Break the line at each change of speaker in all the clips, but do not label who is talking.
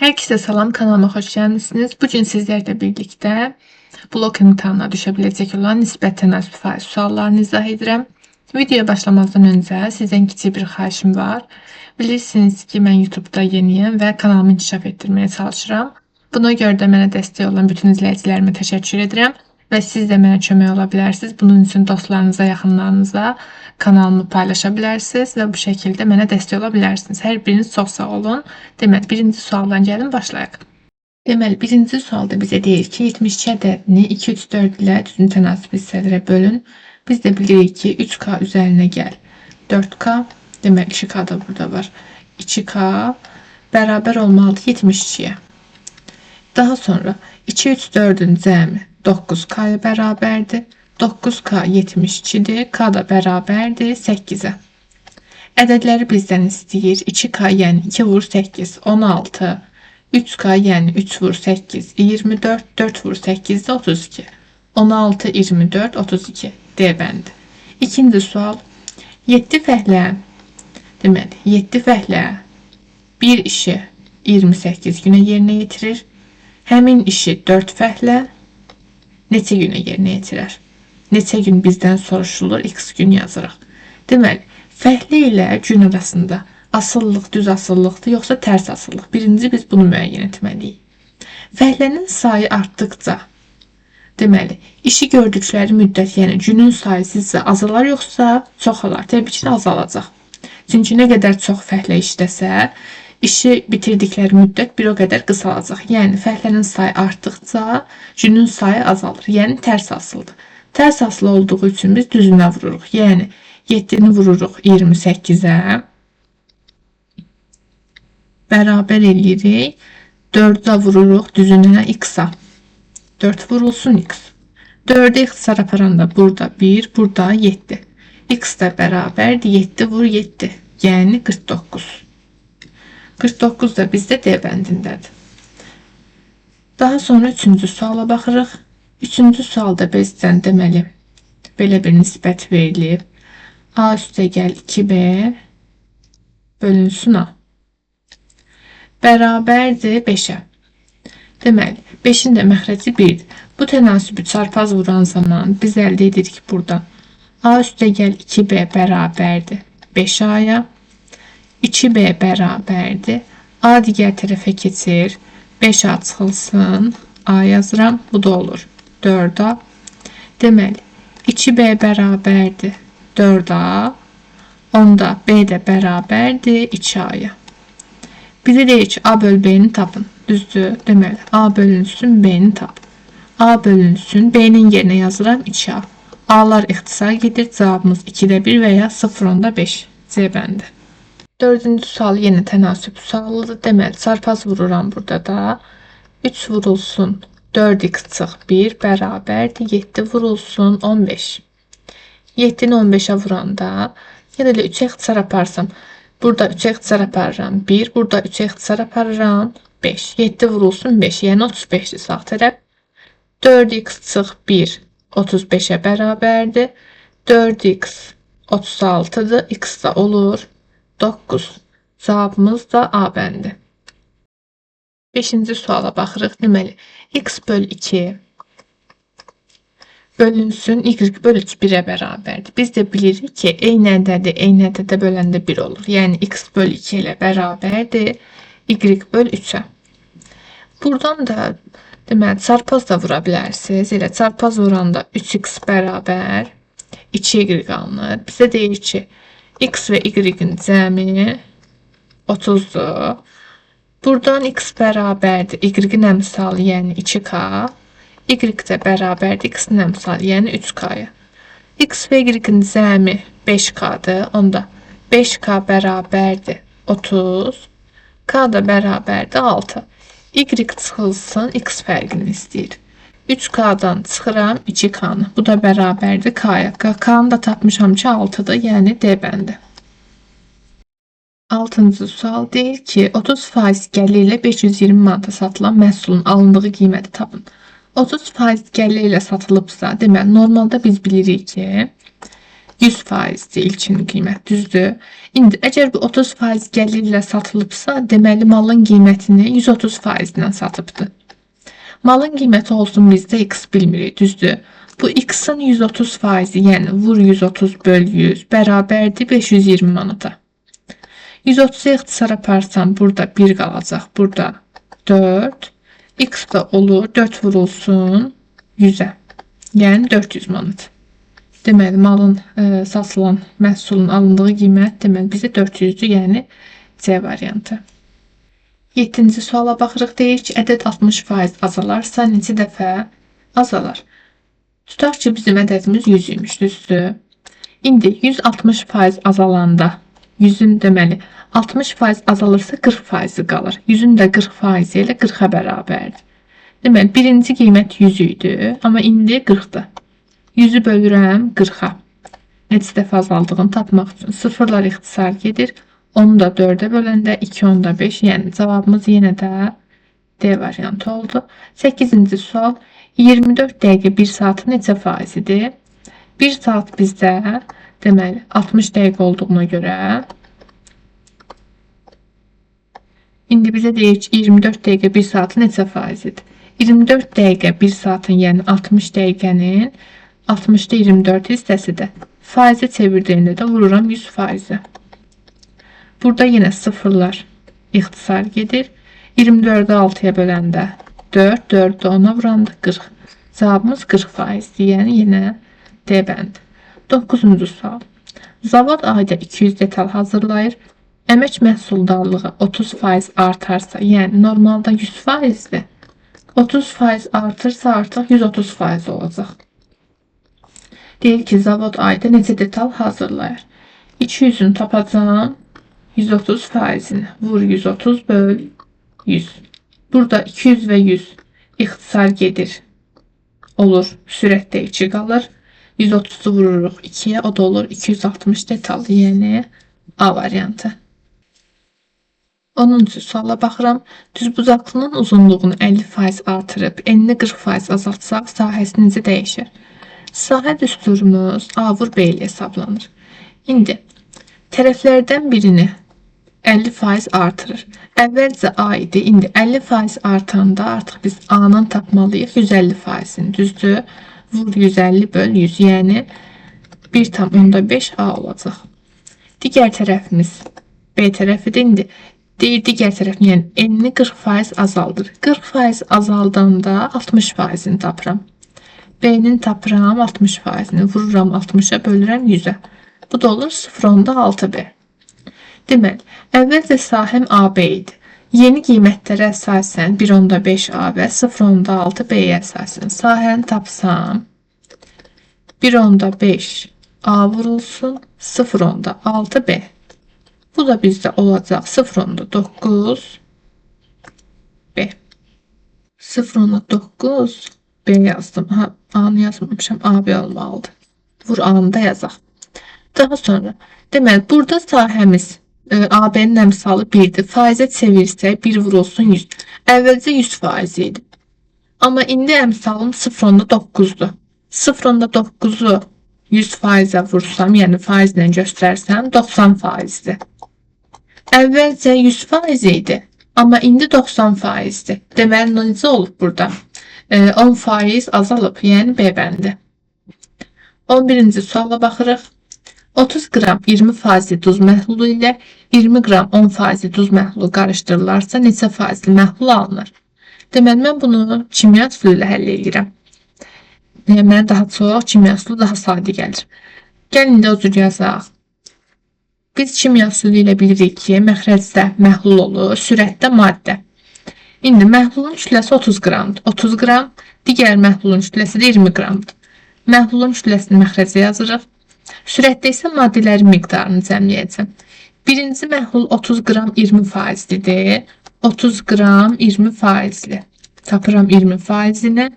Herkese salam, kanalıma hoş gəlmisiniz. Bugün sizlerle birlikte blok imtahanına düşebilecek olan nisbət tənasüb faiz suallarını izah edirəm. Videoya başlamazdan önce sizden kiçik bir xahişim var. Bilirsiniz ki, ben YouTube'da yeniyim ve kanalımı inkişaf ettirmeye çalışıram. Buna görə də mənə dəstək olan bütün izləyicilərimə təşəkkür edirəm və siz də mənə kömək ola bilərsiniz. Bunun üçün dostlarınıza, yaxınlarınıza kanalımı paylaşa bilərsiniz və bu şəkildə mənə dəstək ola bilərsiniz. Hər biriniz çox sağ olun. Deməli, birinci sualdan gəlin başlayaq. Deməli, birinci sualda bizə deyir ki, 72 ədədini 2, 3, 4 ilə düzün tənasüb hissələrə bölün. Biz də bilirik ki, 3K üzərinə gəl 4K. Deməli, 2K da burada var. 2K bərabər olmalıdır 72'ye. Daha sonra 2, 3, 4'ün cəmi 9K'ya bərabərdir. 9K 72'dir. K da bərabərdir 8'e. Ədədləri bizdən istəyir. 2K yəni 2 vur 8, 16. 3K yəni 3 vur 8, 24. 4 vur 8 də 32. 16, 24, 32 D bəndi. İkinci sual. 7 fəhlə. Deməli, 7 fəhlə bir işi 28 günə yerinə yetirir. Həmin işi 4 fəhlə neçə günə yerinə yetirər? Neçə gün bizdən soruşulur, x gün yazırıq. Deməli, fəhlə ilə gün arasında asıllıq düz asıllıqdır, yoxsa tərs asıllıq? Birinci biz bunu müəyyən etməliyik. Fəhlənin sayı artdıqca, deməli, işi gördükləri müddət, yəni günün sayı sizcə azalar, yoxsa çoxalar? Təbii ki, azalacaq. Çünki nə qədər çox fəhlə işləsə, işi bitirdikləri müddət bir o qədər qısalacaq. Yəni, fəhlənin sayı artdıqca günün sayı azalır. Yəni, tərs asıldır. Tərs asılı olduğu üçün biz düzünə vururuq. Yəni, 7'ni vururuq 28'e. Bərabər eləyirik. 4'e vururuq düzünə x-a. 4 vurulsun x. 4'e ixtisar aparanda burada 1, burada 7. X da bərabərdir 7 vur 7. Yəni 49. 49 da bizdə D bəndindədir. Daha sonra üçüncü suala baxırıq. Üçüncü sualda bizdən deməli belə bir nisbət verilib. A üstə gəl 2B bölünsün A. Bərabərdir 5'e. Deməli, 5'in də məxrəci 1'dir. Bu tənasübü çarpaz vuran zaman biz əldə edirik burada. A üstə gəl 2B bərabərdir 5A'ya. 2B bərabərdir. A digər tərəfə keçir. 5A çıxılsın. A yazıram. Bu da olur 4A. Deməli, 2B bərabərdir 4A. Onda B də bərabərdir 2A'ya. Bize deyir ki, A böl B'ni tapın. Düzdür. Deməli, A bölünsün B'ni tap. A bölünsün. B'nin yerine yazıram 2A. A'lar ixtisar gedir. Cevabımız 2'də 1 veya 0'da 5. C bəndi. Dördüncü sual yine tənasüb sualıdır. Deməli, çarpaz vururam burada da. 3 vurulsun 4x çıx 1 bərabərdir 7 vurulsun 15. 7'ni 15'e vuranda ya da 3'e ixtisar aparsam. Burada 3'e ixtisar aparıram 1. Burada 3'e ixtisar aparıram 5. 7 vurulsun 5. Yəni 35'dir sağ tərəf. 4x çıx 1 35'e bərabərdir. 4x 36'dır. X da olur 9. Cevabımız da A bəndi. 5-ci suala baxırıq. Deməli, x böl 2 bölünsün y böl 2 1'e bərabərdir. Biz də bilirik ki, eyni ədədə böləndə 1 olur. Yəni, x böl 2 ilə bərabərdir y böl 3'e. Buradan da deməli, çarpaz da vura bilərsiniz. Elə çarpaz vuranda 3x bərabər 2y alınır. Bizə deyir ki, x ve y'in cəmi 30'dur. Buradan x bərabərdir y'in əmsalı, yəni 2k. Y də bərabərdir x-in əmsalı, yəni 3k'ya. X ve y'in cəmi 5k'dır. Onda 5k bərabərdir 30. K da bərabərdir 6. Y çıxılsın, x fərqini istəyir. 3k'dan çıxıram 2k'nı. Bu da bərabərdir k'ya. K'nı da tapmışam ki 6'dır. Yəni D bəndi. 6-cı sual deyir ki 30% gəliri ilə 520 manata satılan məhsulun alındığı qiyməti tapın. 30% gəliri ilə satılıbsa, deməli normalda biz bilirik ki 100%'dir ilkin qiymət, düzdür? İndi əgər bu 30% gəlirlə satılıbsa, deməli malın qiymətini 130%-dən satıbdır. Malın qiyməti olsun bizdə x bilmirik, düzdür? Bu x-in 130%, yəni vur 130 böl 100 bərabərdir 520 manata. 130'u ixtisar aparsam burada 1 qalacaq, burada 4. X da olur 4 vurulsun 100'ə, yəni 400 manat. Deməli malın satılan məhsulun alındığı qiymət deməli bizə 400'dür, yəni C variantı. 7-ci suala baxırıq. Deyir ki, ədəd 60% azalarsa neçə dəfə azalar? Tutaq ki, bizim ədədimiz 100 imiş, düzdür? İndi 160% azalanda 100'ün deməli 60% azalırsa 40% qalır. 100'ün də 40% ilə 40'a bərabərdir. Deməli birinci qiymət 100 idi, amma indi 40'dır. 100'ü bölürəm 40'a. Neçə dəfə azaldığını tapmaq üçün sıfırlar ixtisar gedir. 10'u da 4'e böləndə 2 10'da 5, yəni cavabımız yenə də D variantı oldu. 8-ci sual. 24 dəqiqə 1 saatı neçə faizidir? 1 saat bizdə deməli 60 dəqiqə olduğuna görə indi bizə deyir ki, 24 dəqiqə 1 saatı neçə faizidir? 24 dəqiqə 1 saatın, yəni 60 dəqiqənin 60'da 24 hissəsidir. Faizi çevirdiyində də vururam 100%. Burada yenə sıfırlar ixtisar gedir. 24'ü 6'ya böləndə 4, 4'ü 10'a vuranda 40. Cavabımız 40%, yəni yenə D bəndi. 9-cu sual. Zavod ayda 200 detal hazırlayır. Əmək məhsuldarlığı 30% artarsa, yəni normalda 100%'dir. 30% artırsa artıq 130% olacaq. Deyir ki, zavod ayda neçə detal hazırlayır? 200'ün tapacağım 130%'ini. Vur 130 böl 100. Burada 200 ve 100 ixtisar gedir. Olur, sürətdə 2 qalır. 130'u vururuq 2'ye, o da olur 260 detal, yəni A variantı. 10-cu suala baxıram. Düzbucaqlının uzunluğunu 50% artırıb enini 40% azaltsaq sahəsi necə dəyişir? Sahə düsturumuz A vur B ilə hesablanır. İndi tərəflərdən birini 50% artırır. Əvvəlcə A idi, indi 50% artanda artıq biz A'nın tapmalıyıq 150%'ini, düzdür? Vur 150 böl 100, yəni 1,5 A olacaq. Digər tərəfimiz B tərəfidir. İndi deyir digər tərəf, yəni enini 40% azaldır. 40% azaldanda 60%'ini tapıram. B'nin tapıram 60%'ini, vururam 60'a bölürəm 100'ə. Bu da olur 0,6 B. Deməli, əvvəlcə sahəm AB idi. Yeni qiymətlərə əsasən 1,5 A və 0,6 B-yə əsasən sahəni tapsam 1,5 A vurulsun 0,6 B. Bu da bizdə olacaq 0,9 B. 0,9 B yazdım. Ha, A'nı yazmamışam. AB olmalıdır. Vur A'nı da yazaq. Daha sonra deməli burada sahəmiz AB'nin əmsalı 1'dir. Faizə çevirsək 1 vurulsun 100. Əvvəlcə 100% idi. Amma indi əmsalım 0,9'dur. 0,9'u 100%'ə vursam, yəni faizlə göstərsəm 90%'dir. Əvvəlcə 100% idi. Amma indi 90%'dir. Deməli necə olub burada? 10% azalıb, yəni B bəndi. 11-ci suala baxırıq. 30 qram 20% duz məhlulu ilə 20 qram 10% duz məhlulu qarışdırılarsa neçə faizli məhlul alınır? Deməli, mən bunu kimya üsulu ilə həll edirəm. Mənə daha çox kimya üsulu daha sadə gəlir. Gəlin indi o cür yazaq. Biz kimya üsulu ilə bilirik ki, məxrəcdə məhlul olur, sürətdə maddə. İndi məhlulun kütləsi 30 qramdır. 30 qram, digər məhlulun kütləsi də 20 qramdır. Məhlulun kütləsini məxrəcə yazırıq. Sürətdə isə maddələrin miqdarını cəmləyəcəm. Birinci məhlul 30 qram 20%'dir. 30 qram 20%'li. Tapıram 20%'ini.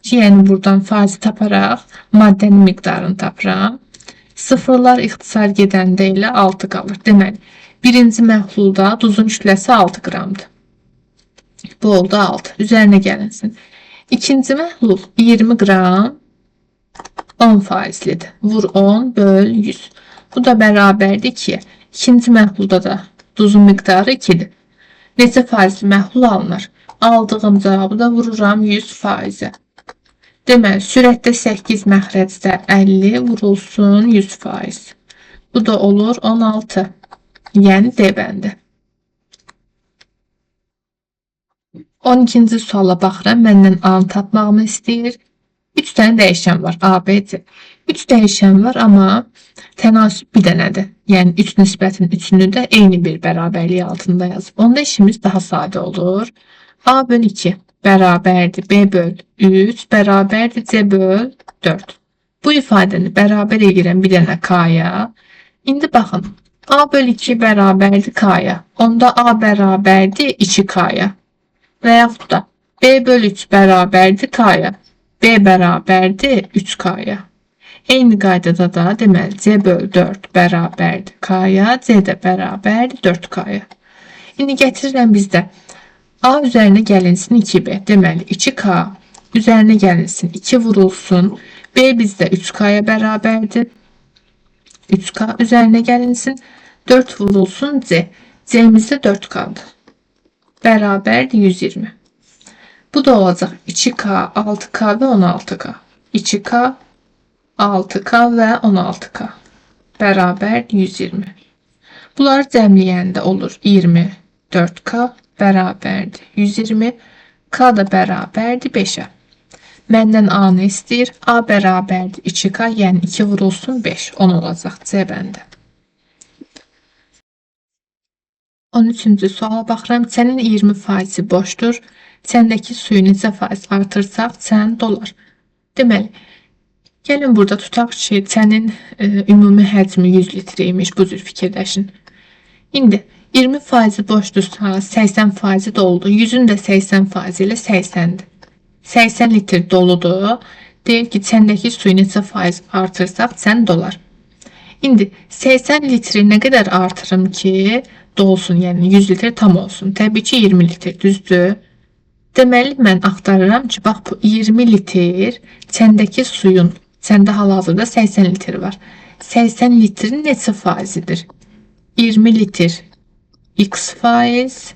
Yəni buradan faizi taparaq maddənin miqdarını tapıram. Sıfırlar ixtisar gedəndə ilə 6 qalır. Deməli, birinci məhlulda duzun kütləsi 6 qramdır. Bu oldu 6. Üzərinə gəlinsin. İkinci məhlul 20 qram 10 faizlidir. Vur 10 böl 100. Bu da bərabərdir 2'ye. İkinci məhlulda da duzun miqdarı 2'dir. Neçə faizli məhlul alınır? Aldığım cavabı da vururam 100%. Deməli, sürətdə 8, məxrəcdə 50 vurulsun 100%. Bu da olur 16. Yəni D bəndi. 12-ci suala baxıram. Məndən A-nı tapmağımı istəyir. 3 tane dəyişən var. A, B, C. 3 dəyişən var, amma tənasüb bir dənədir. Yəni 3 nisbətin 3'ünü də eyni bir bərabərlik altında yazıb. Onda işimiz daha sadə olur. A böl 2 bərabərdir B böl 3 bərabərdir C böl 4. Bu ifadəni bərabər edirəm bir dənə K'ya. İndi baxın. A böl 2 bərabərdir K'ya. Onda A bərabərdir 2K'ya. Və yaxud da B böl 3 bərabərdir K'ya. B bərabərdir 3K'ya. Eyni qaydada da deməli C böl 4 bərabərdir K'ya. C də bərabərdir 4K'ya. İndi gətirirəm bizdə A üzərinə gəlinsin 2B. Deməli 2K üzərinə gəlinsin 2 vurulsun. B bizdə 3K'ya bərabərdir. 3K üzərinə gəlinsin 4 vurulsun C. C'mizdə 4K'dır. Bərabərdir 120. Bu da olacaq 2K, 6K və 16K. 2K, 6K və 16K. Bərabərdir 120. Bunları cəmləyəndə olur 24K bərabərdir 120. K da bərabərdir 5'ə. Məndən A-nı istəyir. A bərabərdir 2K, yəni 2 vurulsun 5. 10 olacaq C bəndi. 13-cü suala baxıram. Sənin 20% boşdur. Səndəki suyu neçə faiz artırsaq, sən dolar. Deməli, gəlin burada tutaq ki, sənin ümumi həcmi 100 litreymiş. Bu cür fikirləşin. İndi 20% boşdursa, 80% doldu. 100'ün də 80% ilə 80'dir. 80 litr doludur. Deyir ki, səndəki suyu neçə faiz artırsaq, sən dolar. İndi 80 litri nə qədər artırım ki, dolsun, yəni 100 litr tam olsun. Təbii ki 20 litr düzdür. Deməli mən axtarıram ki, bax bu 20 litr səndəki suyun, səndə hal-hazırda 80 litr var. 80 litrin neçə faizidir? 20 litr x faiz,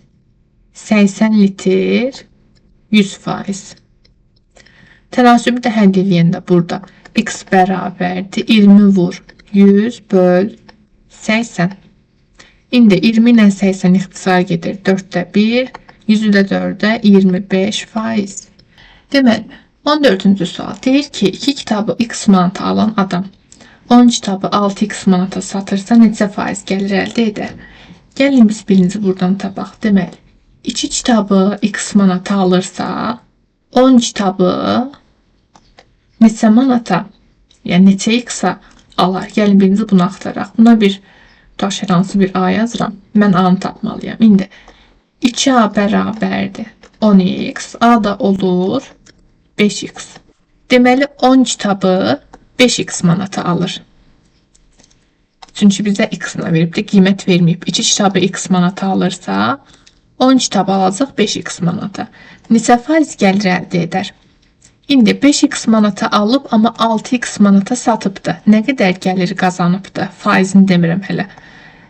80 litr 100%. Tənasübü də həll edəndə burada x bərabərdir 20 vur 100 böl 80. İndi 20 ilə 80 ixtisar gedir. 4'də 1, 100'ü də 4'də 25%. Deməli, 14-cü sual deyir ki, 2 kitabı x manata alan adam 10 kitabı 6x manata satırsa neçə faiz gəlir əldə edər? Gəlin biz birinci buradan tapaq. Deməli, 2 kitabı x manata alırsa 10 kitabı neçə manata, yəni neçə x-a alar? Gəlin birinci bunu axtaraq. Buna bir hansı bir A yazıram. Mən A-nı tapmalıyam. İndi 2A bərabərdir 10x. A da olur 5x. Deməli 10 kitabı 5x manata alır. Çünki bizə x-ını veribdir, qiymət verməyib. 2 kitabı x manata alırsa 10 kitabı alacaq 5x manata. Neçə faiz gəlir əldə edər? İndi 5x manata alıb, amma 6x manata satıbdı. Nə qədər gəlir qazanıbdı? Faizini demirəm hələ.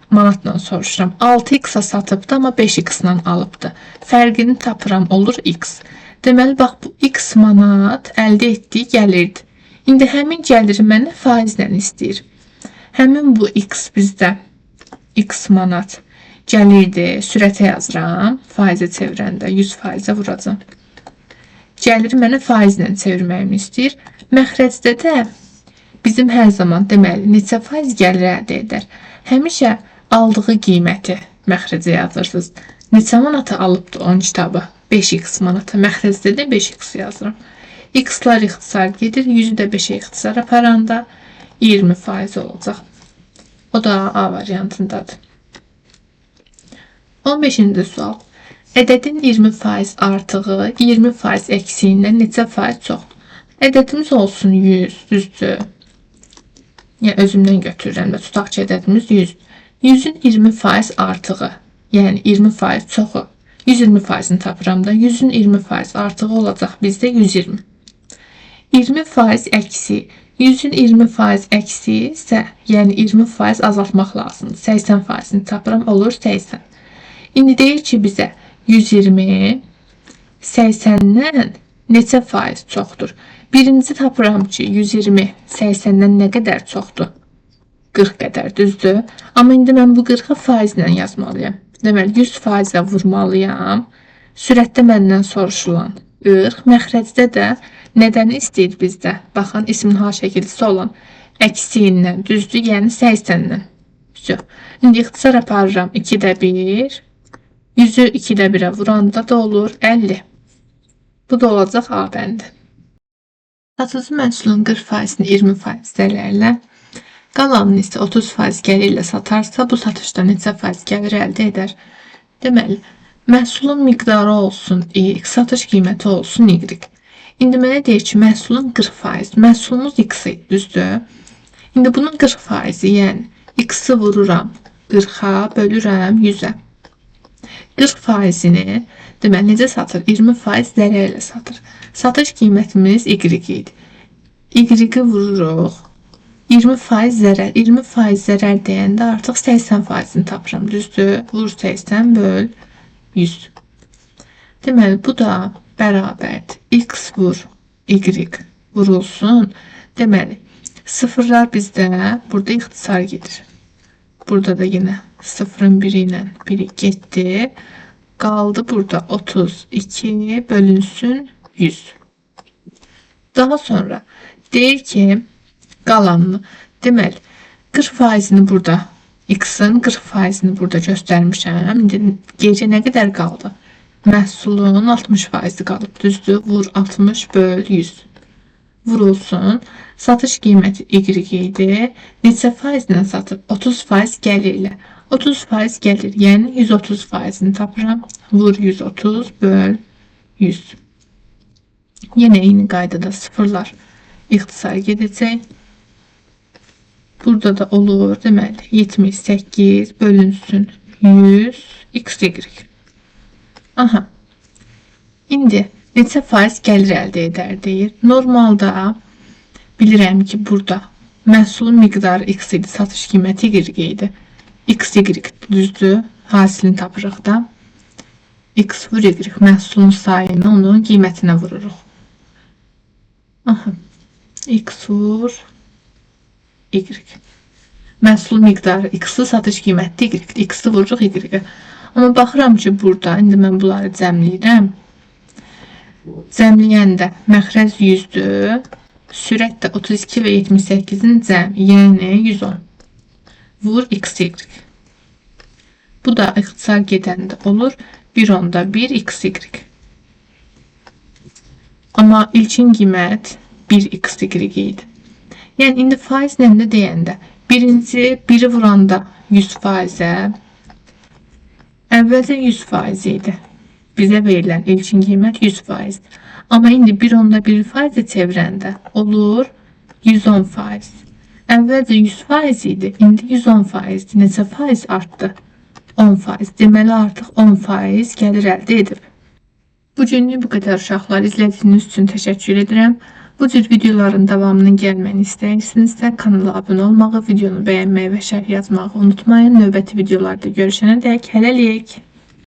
Manatla soruşuram. 6x-a satıbdı, amma 5x-la alıbdı. Fərqini tapıram, olur x. Deməli, bax bu x manat əldə etdiyi gəlirdi. İndi həmin gəliri mənə faizlə istəyir. Həmin bu x bizdə x manat gəlirdi. Sürətə yazıram. Faizə çevirəndə 100%-ə vuracam. Gəliri mənə faizlə çevirməyimi istəyir. Məxrəcdə də bizim hər zaman deməli neçə faiz gəlir əldə edər? Həmişə aldığı qiyməti məxrəcə yazırsınız. Neçə manata alıbdı 10 kitabı? 5x manata. Məxrəcdə də 5x yazıram. X-lar ixtisar gedir. 100'ü də 5'e ixtisar aparanda 20% olacaq. O da A variantındadır. 15-ci sual. Ədədin 20% artığı 20% əksiyindən neçə faiz çoxdur? Ədədimiz olsun 100, düzdür. Yəni özümdən götürürəm və tutaq ki, ədədimiz 100. 100'ün 20% artığı, yəni 20% çoxu. 120%'ni tapıram da 100'ün 20% artığı olacaq bizdə 120. 20% əksi 100-ün 20% əksi isə, yəni 20% azaltmaq lazımdır. 80%-ni tapıram, olur 80. İndi deyir ki, bizə 120 80-dən neçə faiz çoxdur? Birinci tapıram ki, 120 80-dən nə qədər çoxdur? 40 qədər, düzdür? Amma indi mən bu 40-ı faizlə yazmalıyam. Deməli, 100%-ə vurmalıyam. Sürətdə məndən soruşulan 40, məxrəcdə də nədəni istəyir bizdə? Baxın, ismin hal şəkilsi olan əksiyindən, düzdür? Yəni 80-dən. İndi ixtisar aparıram 2-də 1. 100-ü 2-də 1-ə vuranda da olur 50. Bu da olacaq A bəndi. Satıcı məhsulun 40%-ni 20% zərərlə, qalanını isə 30% gəlir ilə satarsa, bu satışda neçə faiz gəlir əldə edər? Deməli, məhsulun miqdarı olsun X, satış qiyməti olsun Y. İndi mənə deyir ki, məhsulun 40%, məhsulumuz X idi, düzdür? İndi bunun 40%, yəni X-i vururam 40-a, bölürəm 100-ə. 40%-ni deməli necə satır? 20% zərərlə satır. Satış qiymətimiz Y idi. Y-i vururuq. 20% zərər. 20% zərər deyəndə artıq 80%-ni tapıram. Düzdür? Vur 80 böl 100. Deməli bu da bərabərdir. X vur Y vurulsun. Deməli sıfırlar bizdə burada ixtisar gedir. Burada da yine 0'ın 1 ilə 1'i getdi. Qaldı burada 32 bölünsün 100. Daha sonra deyir ki, qalanını, deməli 40%-ni burada, X-in 40%-ni burada göstərmişəm. İndi geriyə nə qədər qaldı? Məhsulun 60%-i qalıb, düzdür? Vur 60 böl 100. Vurulsun. Satış qiyməti Y idi. Neçə faizlə satır? 30% gəlirlə. 30% gəlir, yəni 130%-ni tapıram. Vur 130 böl 100. Yenə eyni qaydada sıfırlar ixtisar gedəcək. Burada da olur, deməli 78 bölünsün 100 XY. Aha. İndi neçə faiz gəlir əldə edər deyir. Normalda bilirəm ki, burada məhsulun miqdarı X idi, satış qiyməti Y idi. XY düzdür, hasilini tapırıq da. X vur Y, məhsulun sayını onun qiymətinə vururuq. Aha. X vur Y. Məhsulun miqdarı X-i, satış qiyməti Y. X-i vururuq Y. Amma baxıram ki, burada, indi mən bunları cəmləyirəm. Cəmləyəndə məxrəc 100-dür. Sürət də 32 və 78-in cəmi, yəni 110. Vur XY. Bu da ixtisar gedəndə olur 1/1 XY. Amma ilkin qiymət 1 XY idi. Yəni indi faiz nəndə deyəndə birinci biri vuranda 100%-ə, əvvəlcə 100% idi. Bizə verilən ilkin qiymət 100%. Amma indi 1/1 çevirəndə olur 110%. Əvvəlcə 100% idi, indi 110%. Neçə faiz artdı? 10%. Deməli artıq 10% gəlir əldə edib. Bugünlük bu qədər uşaqlar. İzlədiyiniz üçün təşəkkür edirəm. Bu cür videoların davamının gəlməni istəyirsinizsə kanala abunə olmağı, videonu bəyənməyi və şərh yazmağı unutmayın. Növbəti videolarda görüşənədək hələlik.